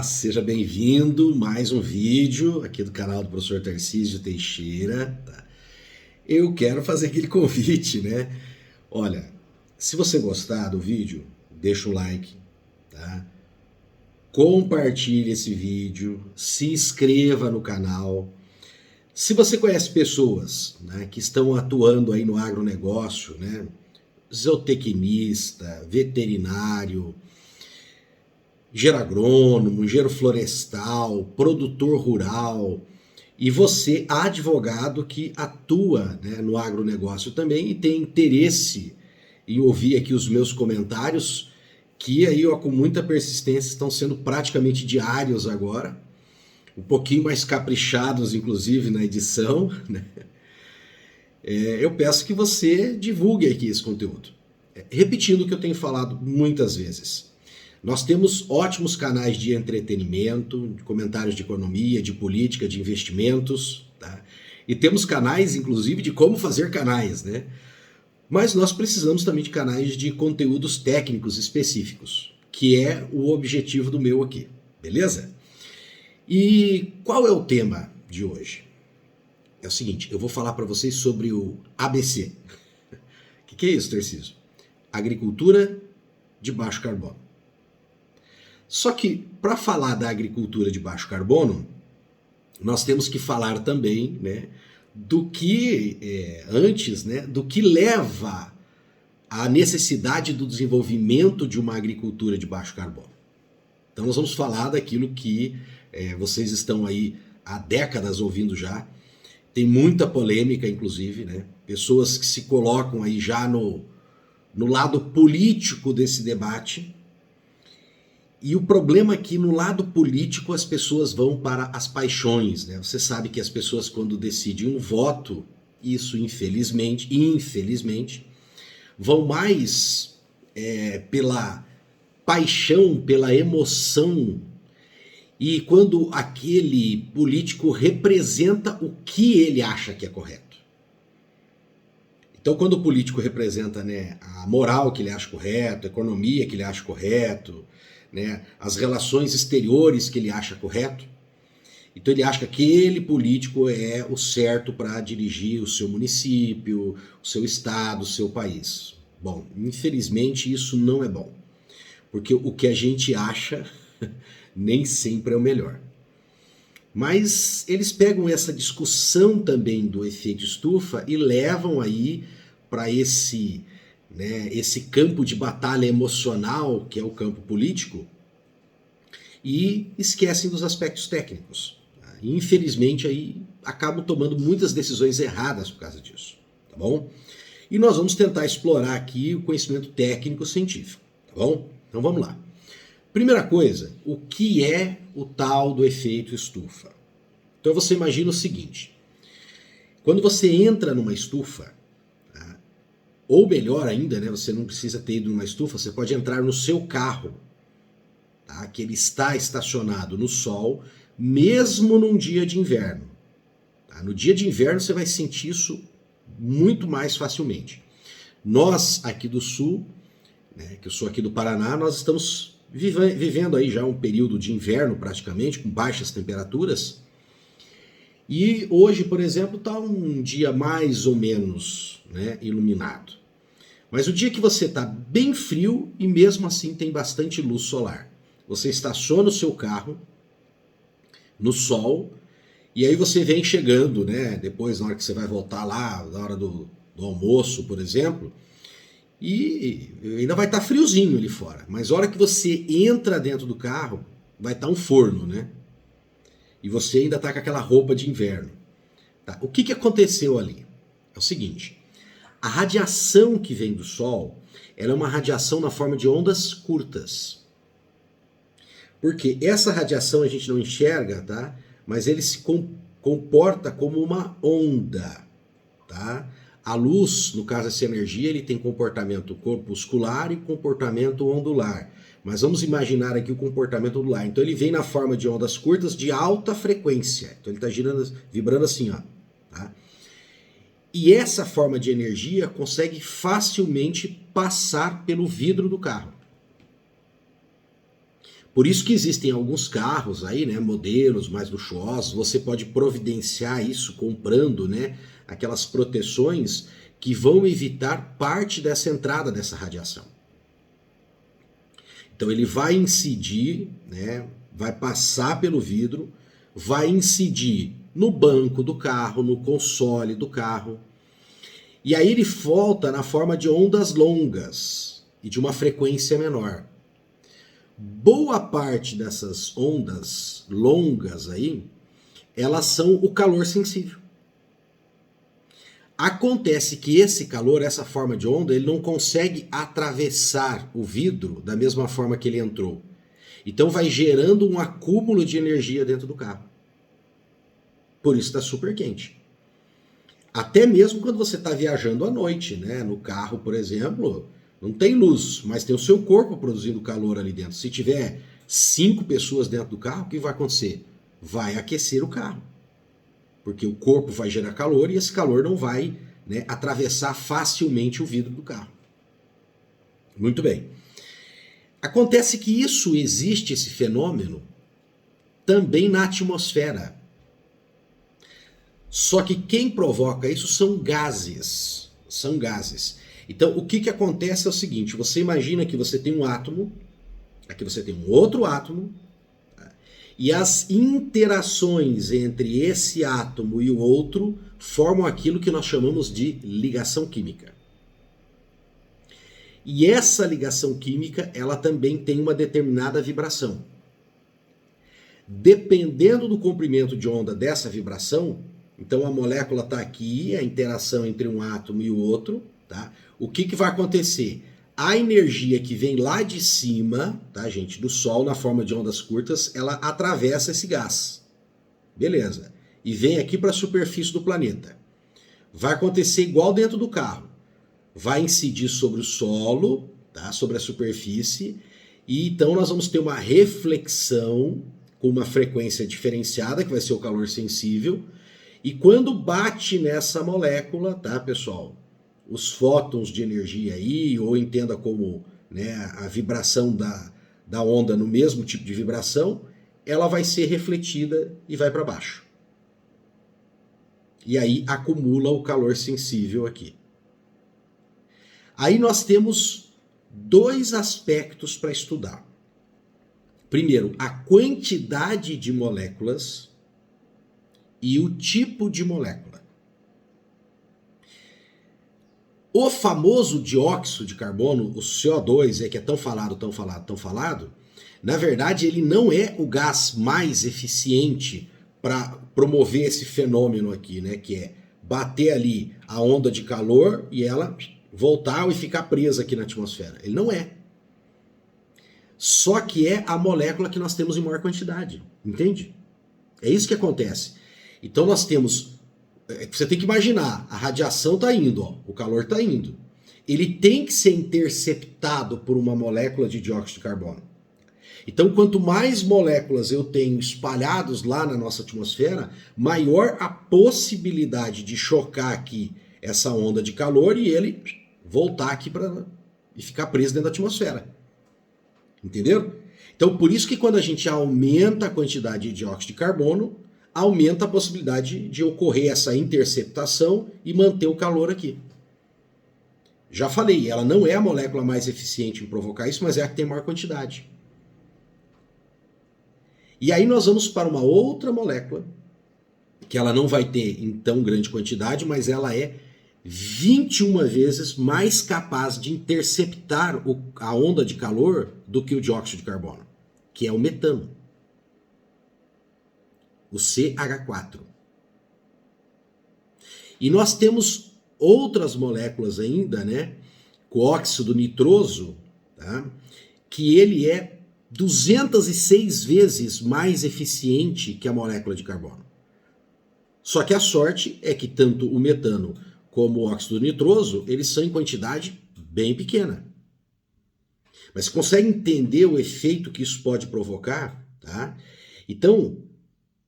Olá, seja bem-vindo a mais um vídeo aqui do canal do professor Tarcísio Teixeira. Tá? Eu quero fazer aquele convite, né? Olha, se você gostar do vídeo, deixa o like, tá? Compartilhe esse vídeo, se inscreva no canal. Se você conhece pessoas, né, que estão atuando aí no agronegócio, né? Zootecnista, veterinário, engenheiro agrônomo, engenheiro florestal, produtor rural, e você, advogado que atua, né, no agronegócio também e tem interesse em ouvir aqui os meus comentários, que aí ó, com muita persistência estão sendo praticamente diários agora, um pouquinho mais caprichados inclusive na edição, né? Eu peço que você divulgue aqui esse conteúdo. Repetindo o que eu tenho falado muitas vezes. Nós temos ótimos canais de entretenimento, de comentários de economia, de política, de investimentos, tá? E temos canais, inclusive, de como fazer canais, né? Mas nós precisamos também de canais de conteúdos técnicos específicos, que é o objetivo do meu aqui, beleza? E qual é o tema de hoje? É o seguinte, eu vou falar para vocês sobre o ABC. O que é isso, Tarcísio? Agricultura de baixo carbono. Só que, para falar da agricultura de baixo carbono, nós temos que falar também, né, do que, antes, né, do que leva à necessidade do desenvolvimento de uma agricultura de baixo carbono. Então nós vamos falar daquilo que vocês estão aí há décadas ouvindo já. Tem muita polêmica, inclusive, né? Pessoas que se colocam aí já no lado político desse debate. E o problema é que no lado político as pessoas vão para as paixões, né? Você sabe que as pessoas quando decidem um voto, isso infelizmente, vão mais pela paixão, pela emoção, e quando aquele político representa o que ele acha que é correto. Então quando o político representa, né, a moral que ele acha correto, a economia que ele acha correto, né, as relações exteriores que ele acha correto, então ele acha que aquele político é o certo para dirigir o seu município, o seu estado, o seu país. Bom, infelizmente isso não é bom, porque o que a gente acha nem sempre é o melhor. Mas eles pegam essa discussão também do efeito estufa e levam aí para esse campo de batalha emocional, que é o campo político, e esquecem dos aspectos técnicos. E, infelizmente, aí acabam tomando muitas decisões erradas por causa disso, tá bom? E nós vamos tentar explorar aqui o conhecimento técnico-científico, tá bom? Então vamos lá. Primeira coisa, o que é o tal do efeito estufa? Então você imagina o seguinte, quando você entra numa estufa, ou melhor ainda, né, você não precisa ter ido numa estufa, você pode entrar no seu carro, tá, que ele está estacionado no sol, mesmo num dia de inverno. Tá? No dia de inverno você vai sentir isso muito mais facilmente. Nós aqui do sul, né, que eu sou aqui do Paraná, nós estamos vivendo aí já um período de inverno praticamente, com baixas temperaturas. E hoje, por exemplo, está um dia mais ou menos, né, iluminado. Mas o dia que você está bem frio e mesmo assim tem bastante luz solar. Você estaciona o seu carro no sol e aí você vem chegando, né, depois na hora que você vai voltar lá, na hora do almoço, por exemplo, e ainda vai estar friozinho ali fora. Mas a hora que você entra dentro do carro, vai estar um forno, né? E você ainda está com aquela roupa de inverno. Tá? O que aconteceu ali? É o seguinte, a radiação que vem do Sol, ela é uma radiação na forma de ondas curtas. Porque essa radiação a gente não enxerga, tá? Mas ele se comporta como uma onda, tá? A luz, no caso dessa energia, ele tem comportamento corpuscular e comportamento ondular. Mas vamos imaginar aqui o comportamento ondular. Então ele vem na forma de ondas curtas de alta frequência. Então ele está girando, vibrando assim, ó. Tá? E essa forma de energia consegue facilmente passar pelo vidro do carro. Por isso que existem alguns carros aí, né, modelos mais luxuosos, você pode providenciar isso comprando, né, aquelas proteções que vão evitar parte dessa entrada dessa radiação. Então ele vai incidir, né, vai passar pelo vidro, vai incidir no banco do carro, no console do carro, e aí ele volta na forma de ondas longas e de uma frequência menor. Boa parte dessas ondas longas aí, elas são o calor sensível. Acontece que esse calor, essa forma de onda, ele não consegue atravessar o vidro da mesma forma que ele entrou. Então vai gerando um acúmulo de energia dentro do carro. Por isso está super quente. Até mesmo quando você está viajando à noite, né? No carro, por exemplo, não tem luz, mas tem o seu corpo produzindo calor ali dentro. Se tiver 5 pessoas dentro do carro, o que vai acontecer? Vai aquecer o carro. Porque o corpo vai gerar calor e esse calor não vai, né, atravessar facilmente o vidro do carro. Muito bem. Acontece que isso existe, esse fenômeno, também na atmosfera. Só que quem provoca isso são gases. São gases. Então, o que acontece é o seguinte, você imagina que você tem um átomo, aqui você tem um outro átomo, tá? E as interações entre esse átomo e o outro formam aquilo que nós chamamos de ligação química. E essa ligação química, ela também tem uma determinada vibração. Dependendo do comprimento de onda dessa vibração, então a molécula está aqui, a interação entre um átomo e o outro, tá? O que vai acontecer? A energia que vem lá de cima, tá, gente, do Sol, na forma de ondas curtas, ela atravessa esse gás. Beleza. E vem aqui para a superfície do planeta. Vai acontecer igual dentro do carro. Vai incidir sobre o solo, tá, sobre a superfície, e então nós vamos ter uma reflexão com uma frequência diferenciada, que vai ser o calor sensível, e quando bate nessa molécula, tá, pessoal, os fótons de energia aí, ou entenda como, né, a vibração da onda no mesmo tipo de vibração, ela vai ser refletida e vai para baixo. E aí acumula o calor sensível aqui. Aí nós temos 2 aspectos para estudar. Primeiro, a quantidade de moléculas e o tipo de molécula. O famoso dióxido de carbono, o CO2, que é tão falado, na verdade ele não é o gás mais eficiente para promover esse fenômeno aqui, né? Que é bater ali a onda de calor e ela voltar e ficar presa aqui na atmosfera. Ele não é. Só que é a molécula que nós temos em maior quantidade, entende? É isso que acontece. Então nós temos, você tem que imaginar, a radiação está indo, ó, o calor está indo. Ele tem que ser interceptado por uma molécula de dióxido de carbono. Então quanto mais moléculas eu tenho espalhados lá na nossa atmosfera, maior a possibilidade de chocar aqui essa onda de calor e ele voltar aqui e ficar preso dentro da atmosfera. Entenderam? Então por isso que quando a gente aumenta a quantidade de dióxido de carbono, aumenta a possibilidade de ocorrer essa interceptação e manter o calor aqui. Já falei, ela não é a molécula mais eficiente em provocar isso, mas é a que tem maior quantidade. E aí nós vamos para uma outra molécula, que ela não vai ter em tão grande quantidade, mas ela é 21 vezes mais capaz de interceptar a onda de calor do que o dióxido de carbono, que é o metano. O CH4. E nós temos outras moléculas ainda, né? O óxido nitroso, tá? Que ele é 206 vezes mais eficiente que a molécula de carbono. Só que a sorte é que tanto o metano como o óxido nitroso, eles são em quantidade bem pequena. Mas você consegue entender o efeito que isso pode provocar, tá? Então,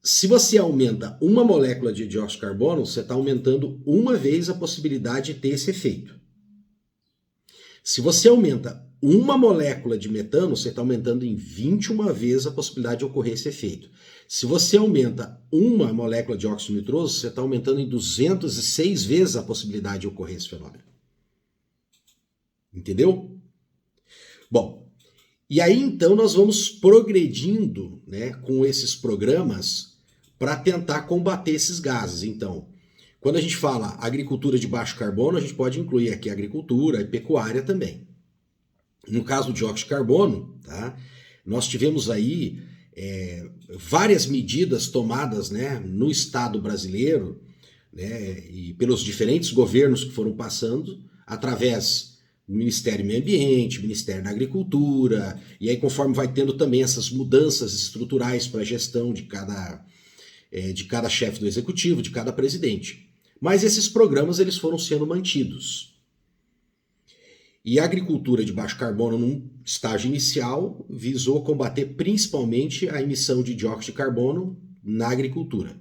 se você aumenta uma molécula de dióxido de carbono, você está aumentando uma vez a possibilidade de ter esse efeito. Se você aumenta uma molécula de metano, você está aumentando em 21 vezes a possibilidade de ocorrer esse efeito. Se você aumenta uma molécula de óxido nitroso, você está aumentando em 206 vezes a possibilidade de ocorrer esse fenômeno. Entendeu? Bom, e aí então nós vamos progredindo, né, com esses programas para tentar combater esses gases. Então, quando a gente fala agricultura de baixo carbono, a gente pode incluir aqui a agricultura e pecuária também. No caso do dióxido de carbono, tá, nós tivemos aí várias medidas tomadas, né, no Estado brasileiro, né, e pelos diferentes governos que foram passando, através do Ministério do Meio Ambiente, Ministério da Agricultura, e aí conforme vai tendo também essas mudanças estruturais para a gestão de cada chefe do executivo, de cada presidente. Mas esses programas eles foram sendo mantidos. E a agricultura de baixo carbono, num estágio inicial, visou combater principalmente a emissão de dióxido de carbono na agricultura.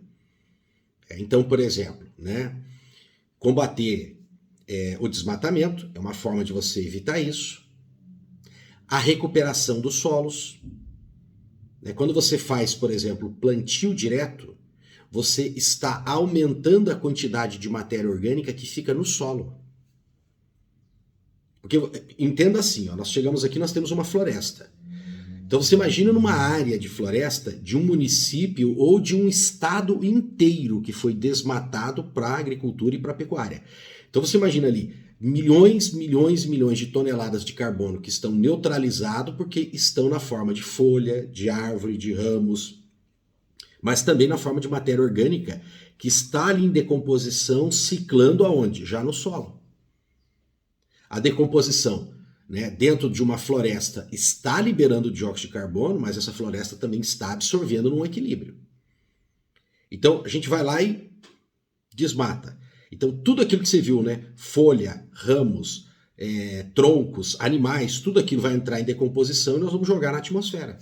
Então, por exemplo, né, combater o desmatamento é uma forma de você evitar isso. A recuperação dos solos. Quando você faz, por exemplo, plantio direto, você está aumentando a quantidade de matéria orgânica que fica no solo. Porque, entenda assim, ó, nós chegamos aqui, nós temos uma floresta. Então você imagina numa área de floresta de um município ou de um estado inteiro que foi desmatado para a agricultura e para a pecuária. Então você imagina ali milhões de toneladas de carbono que estão neutralizados porque estão na forma de folha, de árvore, de ramos, mas também na forma de matéria orgânica que está ali em decomposição, ciclando aonde? Já no solo. A decomposição, né, dentro de uma floresta está liberando dióxido de carbono, mas essa floresta também está absorvendo num equilíbrio. Então a gente vai lá e desmata. Então tudo aquilo que você viu, né, folha, ramos, troncos, animais, tudo aquilo vai entrar em decomposição e nós vamos jogar na atmosfera.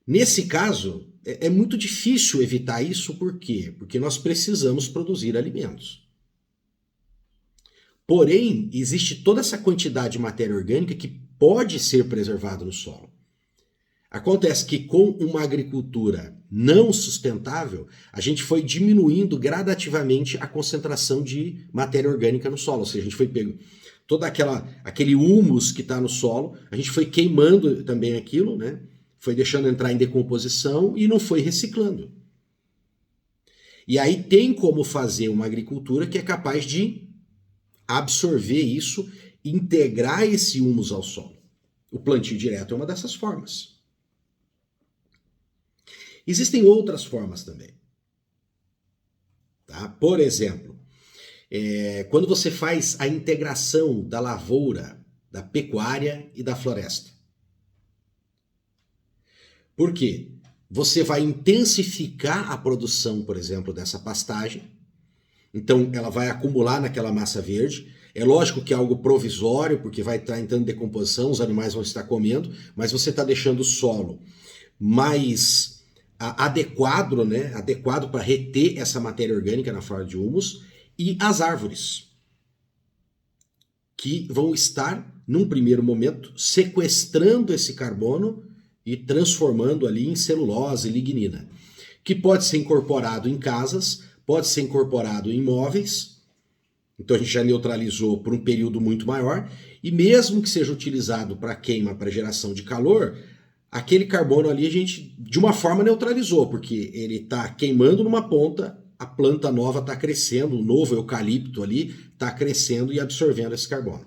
Nesse caso, é muito difícil evitar isso, por quê? Porque nós precisamos produzir alimentos. Porém, existe toda essa quantidade de matéria orgânica que pode ser preservada no solo. Acontece que com uma agricultura não sustentável, a gente foi diminuindo gradativamente a concentração de matéria orgânica no solo. Ou seja, a gente foi pegando todo aquele humus que está no solo, a gente foi queimando também aquilo, né? Foi deixando entrar em decomposição e não foi reciclando. E aí tem como fazer uma agricultura que é capaz de absorver isso, integrar esse humus ao solo. O plantio direto é uma dessas formas. Existem outras formas também. Tá? Por exemplo, quando você faz a integração da lavoura, da pecuária e da floresta. Por quê? Você vai intensificar a produção, por exemplo, dessa pastagem. Então ela vai acumular naquela massa verde. É lógico que é algo provisório, porque vai estar entrando em decomposição, os animais vão estar comendo, mas você está deixando o solo mais adequado, né? Adequado para reter essa matéria orgânica na forma de humus, e as árvores, que vão estar, num primeiro momento, sequestrando esse carbono e transformando ali em celulose e lignina, que pode ser incorporado em casas, pode ser incorporado em móveis, então a gente já neutralizou por um período muito maior, e mesmo que seja utilizado para queima, para geração de calor, aquele carbono ali a gente de uma forma neutralizou, porque ele está queimando numa ponta, a planta nova está crescendo, o novo eucalipto ali está crescendo e absorvendo esse carbono.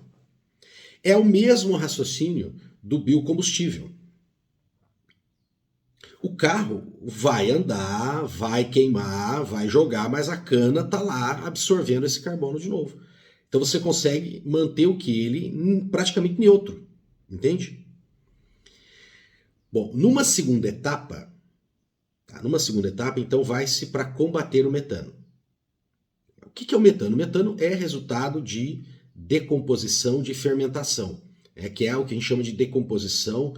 É o mesmo raciocínio do biocombustível. O carro vai andar, vai queimar, vai jogar, mas a cana está lá absorvendo esse carbono de novo. Então você consegue manter o que ele praticamente neutro, entende? Bom, numa segunda etapa, então vai-se para combater o metano. O que é o metano? O metano é resultado de decomposição, de fermentação, que é o que a gente chama de decomposição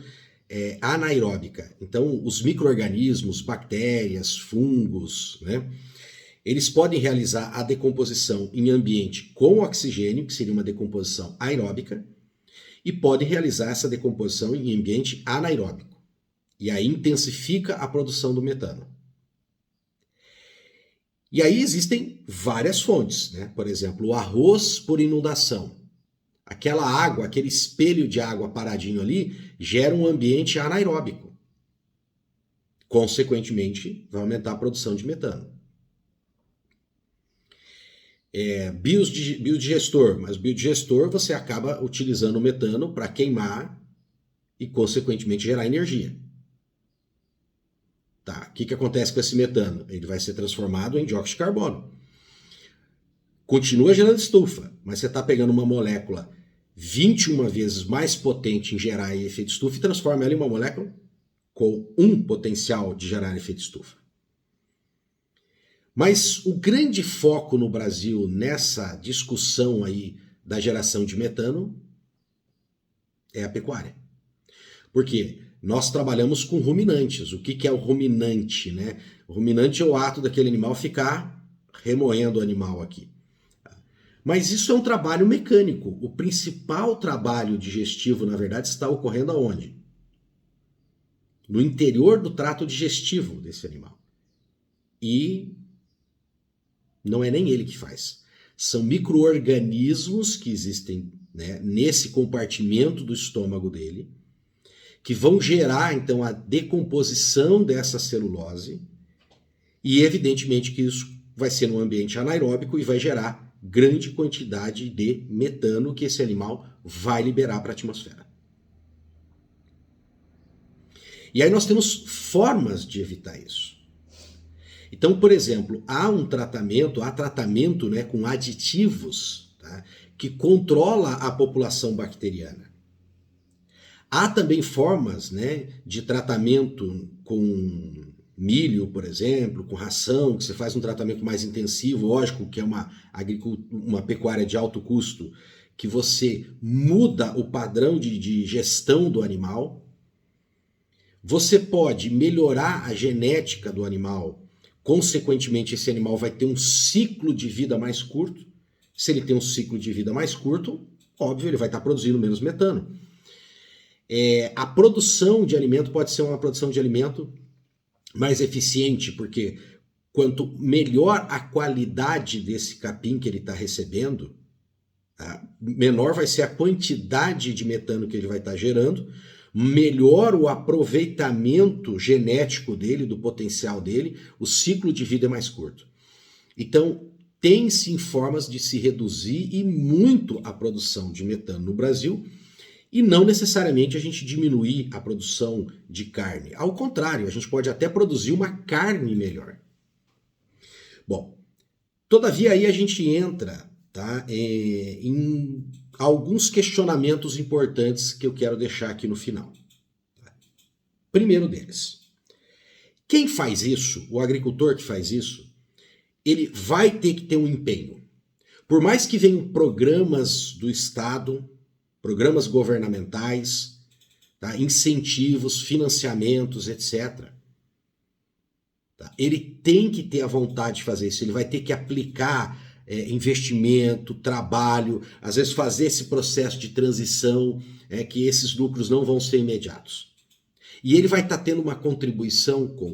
anaeróbica. Então, os micro-organismos, bactérias, fungos, né, eles podem realizar a decomposição em ambiente com oxigênio, que seria uma decomposição aeróbica, e pode realizar essa decomposição em ambiente anaeróbico. E aí intensifica a produção do metano. E aí existem várias fontes, né? Por exemplo, o arroz por inundação. Aquela água, aquele espelho de água paradinho ali, gera um ambiente anaeróbico. Consequentemente, vai aumentar a produção de metano. Biodigestor, mas biodigestor você acaba utilizando o metano para queimar e, consequentemente, gerar energia. Tá, o que acontece com esse metano? Ele vai ser transformado em dióxido de carbono. Continua gerando estufa, mas você está pegando uma molécula 21 vezes mais potente em gerar efeito estufa e transforma ela em uma molécula com um potencial de gerar efeito estufa. Mas o grande foco no Brasil nessa discussão aí da geração de metano é a pecuária. Por quê? Nós trabalhamos com ruminantes. O que é o ruminante, né? O ruminante é o ato daquele animal ficar remoendo o animal aqui. Mas isso é um trabalho mecânico. O principal trabalho digestivo, na verdade, está ocorrendo aonde? No interior do trato digestivo desse animal. E não é nem ele que faz. São micro-organismos que existem, né, nesse compartimento do estômago dele, que vão gerar, então, a decomposição dessa celulose e, evidentemente, que isso vai ser num ambiente anaeróbico e vai gerar grande quantidade de metano que esse animal vai liberar para a atmosfera. E aí nós temos formas de evitar isso. Então, por exemplo, há tratamento, né, com aditivos, tá, que controla a população bacteriana. Há também formas, né, de tratamento com milho, por exemplo, com ração, que você faz um tratamento mais intensivo, lógico que é uma pecuária de alto custo, que você muda o padrão de gestão do animal. Você pode melhorar a genética do animal, consequentemente esse animal vai ter um ciclo de vida mais curto. Se ele tem um ciclo de vida mais curto, óbvio, ele vai estar produzindo menos metano. A produção de alimento pode ser uma produção de alimento mais eficiente, porque quanto melhor a qualidade desse capim que ele está recebendo, menor vai ser a quantidade de metano que ele vai estar gerando, melhor o aproveitamento genético dele, do potencial dele, o ciclo de vida é mais curto. Então, tem sim formas de se reduzir e muito a produção de metano no Brasil, e não necessariamente a gente diminuir a produção de carne. Ao contrário, a gente pode até produzir uma carne melhor. Bom, todavia aí a gente entra, tá, em alguns questionamentos importantes que eu quero deixar aqui no final. Primeiro deles, quem faz isso, o agricultor que faz isso, ele vai ter que ter um empenho. Por mais que venham programas do Estado, programas governamentais, tá? Incentivos, financiamentos, etc. Tá? Ele tem que ter a vontade de fazer isso, ele vai ter que aplicar investimento, trabalho, às vezes fazer esse processo de transição, que esses lucros não vão ser imediatos. E ele vai estar tendo uma contribuição com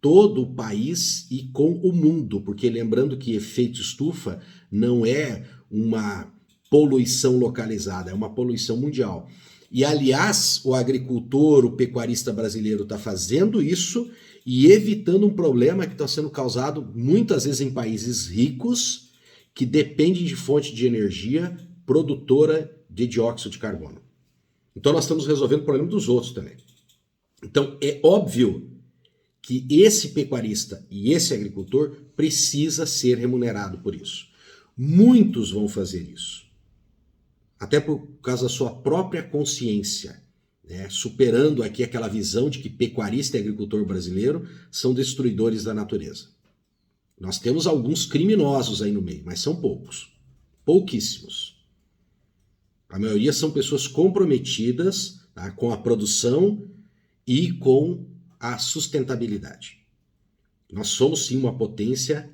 todo o país e com o mundo, porque lembrando que efeito estufa não é uma poluição localizada, é uma poluição mundial. E, aliás, o agricultor, o pecuarista brasileiro está fazendo isso e evitando um problema que está sendo causado muitas vezes em países ricos que dependem de fonte de energia produtora de dióxido de carbono. Então nós estamos resolvendo o problema dos outros também. Então é óbvio que esse pecuarista e esse agricultor precisa ser remunerado por isso. Muitos vão fazer isso. Até por causa da sua própria consciência, né? Superando aqui aquela visão de que pecuarista e agricultor brasileiro são destruidores da natureza. Nós temos alguns criminosos aí no meio, mas são poucos, pouquíssimos. A maioria são pessoas comprometidas, tá, com a produção e com a sustentabilidade. Nós somos sim uma potência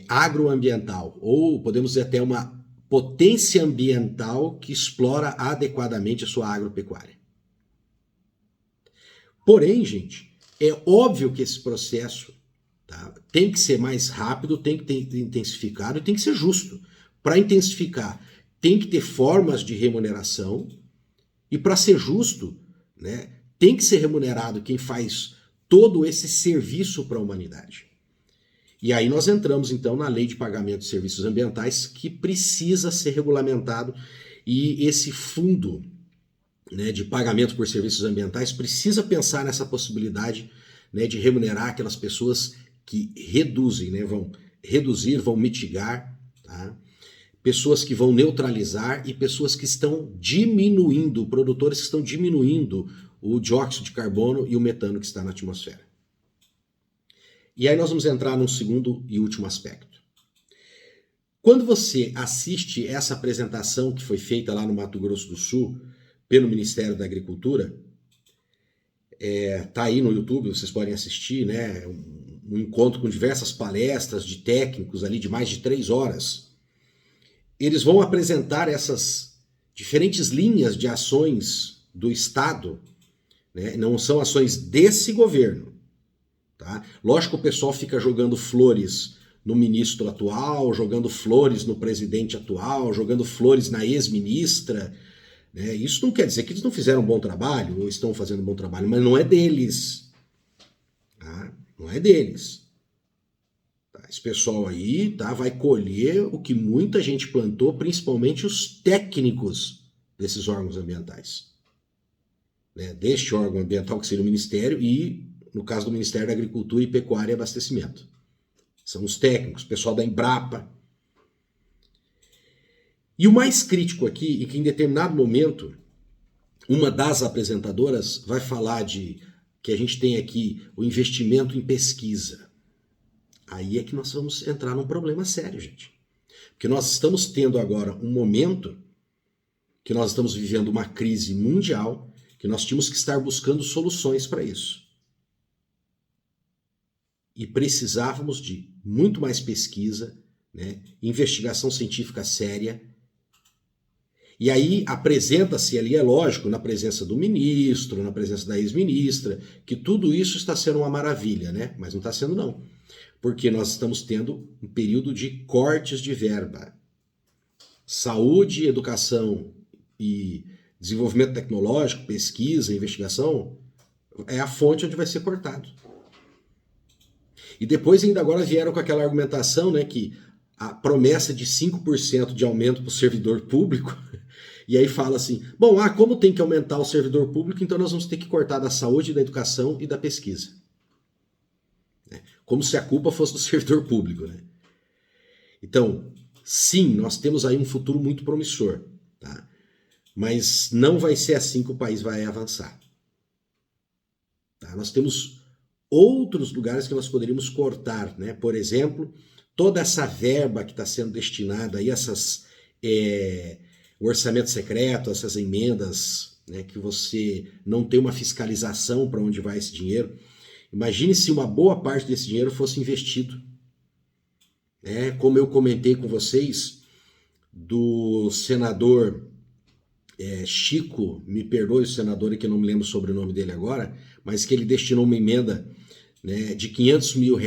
agroambiental, ou podemos dizer até uma potência ambiental que explora adequadamente a sua agropecuária. Porém, gente, é óbvio que esse processo, tá, tem que ser mais rápido, tem que ter intensificado e tem que ser justo. Para intensificar, tem que ter formas de remuneração e para ser justo, né, tem que ser remunerado quem faz todo esse serviço para a humanidade. E aí nós entramos então na lei de pagamento de serviços ambientais, que precisa ser regulamentado, e esse fundo, né, de pagamento por serviços ambientais precisa pensar nessa possibilidade, né, de remunerar aquelas pessoas que reduzem, né, vão reduzir, vão mitigar, tá? Pessoas que vão neutralizar e pessoas que estão diminuindo, produtores que estão diminuindo o dióxido de carbono e o metano que está na atmosfera. E aí nós vamos entrar num segundo e último aspecto. Quando você assiste essa apresentação que foi feita lá no Mato Grosso do Sul pelo Ministério da Agricultura, tá aí no YouTube, vocês podem assistir, né? Um encontro com diversas palestras de técnicos ali de mais de 3 horas. Eles vão apresentar essas diferentes linhas de ações do Estado, né? Não são ações desse governo, tá? Lógico que o pessoal fica jogando flores no ministro atual, jogando flores no presidente atual, jogando flores na ex-ministra, né? Isso não quer dizer que eles não fizeram um bom trabalho ou estão fazendo um bom trabalho, mas não é deles, tá? Não é deles. Esse pessoal aí, tá, vai colher o que muita gente plantou, principalmente os técnicos desses órgãos ambientais, né? Deste órgão ambiental que seria o Ministério e, no caso do Ministério da Agricultura e Pecuária e Abastecimento. São os técnicos, o pessoal da Embrapa. E o mais crítico aqui, é que em determinado momento, uma das apresentadoras vai falar de que a gente tem aqui o investimento em pesquisa. Aí é que nós vamos entrar num problema sério, gente. Porque nós estamos tendo agora um momento que nós estamos vivendo uma crise mundial, que nós tínhamos que estar buscando soluções para isso. E precisávamos de muito mais pesquisa, né, investigação científica séria. E aí apresenta-se ali, é lógico, na presença do ministro, na presença da ex-ministra, que tudo isso está sendo uma maravilha, né? Mas não está sendo não. Porque nós estamos tendo um período de cortes de verba. Saúde, educação e desenvolvimento tecnológico, pesquisa, investigação, é a fonte onde vai ser cortado. E depois ainda agora vieram com aquela argumentação, né, que a promessa de 5% de aumento para o servidor público, e aí fala assim, bom, como tem que aumentar o servidor público, então nós vamos ter que cortar da saúde, da educação e da pesquisa. Como se a culpa fosse do servidor público, né? Então, sim, nós temos aí um futuro muito promissor, tá? Mas não vai ser assim que o país vai avançar. Tá? Nós temos outros lugares que nós poderíamos cortar, né? Por exemplo, toda essa verba que está sendo destinada aí, o orçamento secreto, essas emendas, né, que você não tem uma fiscalização para onde vai esse dinheiro. Imagine se uma boa parte desse dinheiro fosse investido. Como eu comentei com vocês, do senador Chico, me perdoe o senador que eu não me lembro sobre o sobrenome dele agora, mas que ele destinou uma emenda, né, de R$500 mil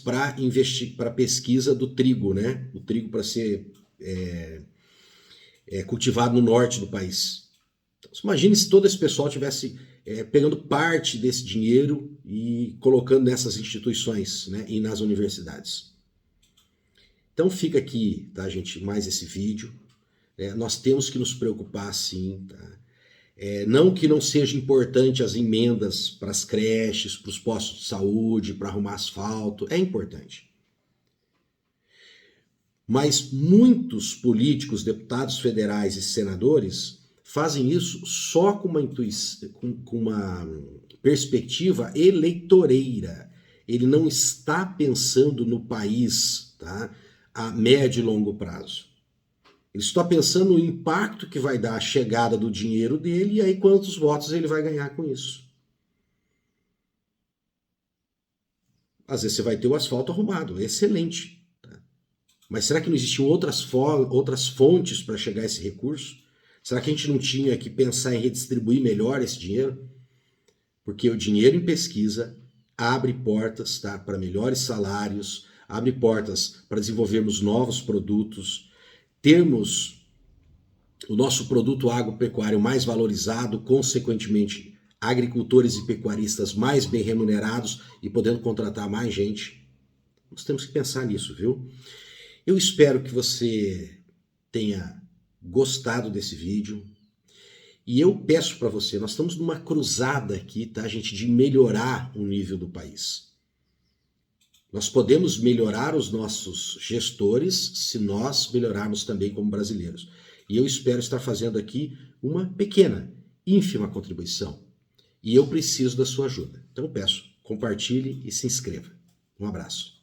para investir para pesquisa do trigo, né? O trigo para ser cultivado no norte do país. Então, imagine se todo esse pessoal tivesse pegando parte desse dinheiro e colocando nessas instituições, né, e nas universidades. Então fica aqui, tá, gente, mais esse vídeo. Nós temos que nos preocupar, sim, tá? Não que não seja importante as emendas para as creches, para os postos de saúde, para arrumar asfalto, é importante. Mas muitos políticos, deputados federais e senadores fazem isso só com uma perspectiva eleitoreira. Ele não está pensando no país, tá, a médio e longo prazo. Ele está pensando no impacto que vai dar a chegada do dinheiro dele e aí quantos votos ele vai ganhar com isso. Às vezes você vai ter o asfalto arrumado, excelente. Tá? Mas será que não existiam outras fontes para chegar a esse recurso? Será que a gente não tinha que pensar em redistribuir melhor esse dinheiro? Porque o dinheiro em pesquisa abre portas, tá, para melhores salários, abre portas para desenvolvermos novos produtos, termos o nosso produto agropecuário mais valorizado, consequentemente, agricultores e pecuaristas mais bem remunerados e podendo contratar mais gente. Nós temos que pensar nisso, viu? Eu espero que você tenha gostado desse vídeo. E eu peço para você, nós estamos numa cruzada aqui, tá, gente, de melhorar o nível do país. Nós podemos melhorar os nossos gestores se nós melhorarmos também como brasileiros. E eu espero estar fazendo aqui uma pequena, ínfima contribuição. E eu preciso da sua ajuda. Então eu peço, compartilhe e se inscreva. Um abraço.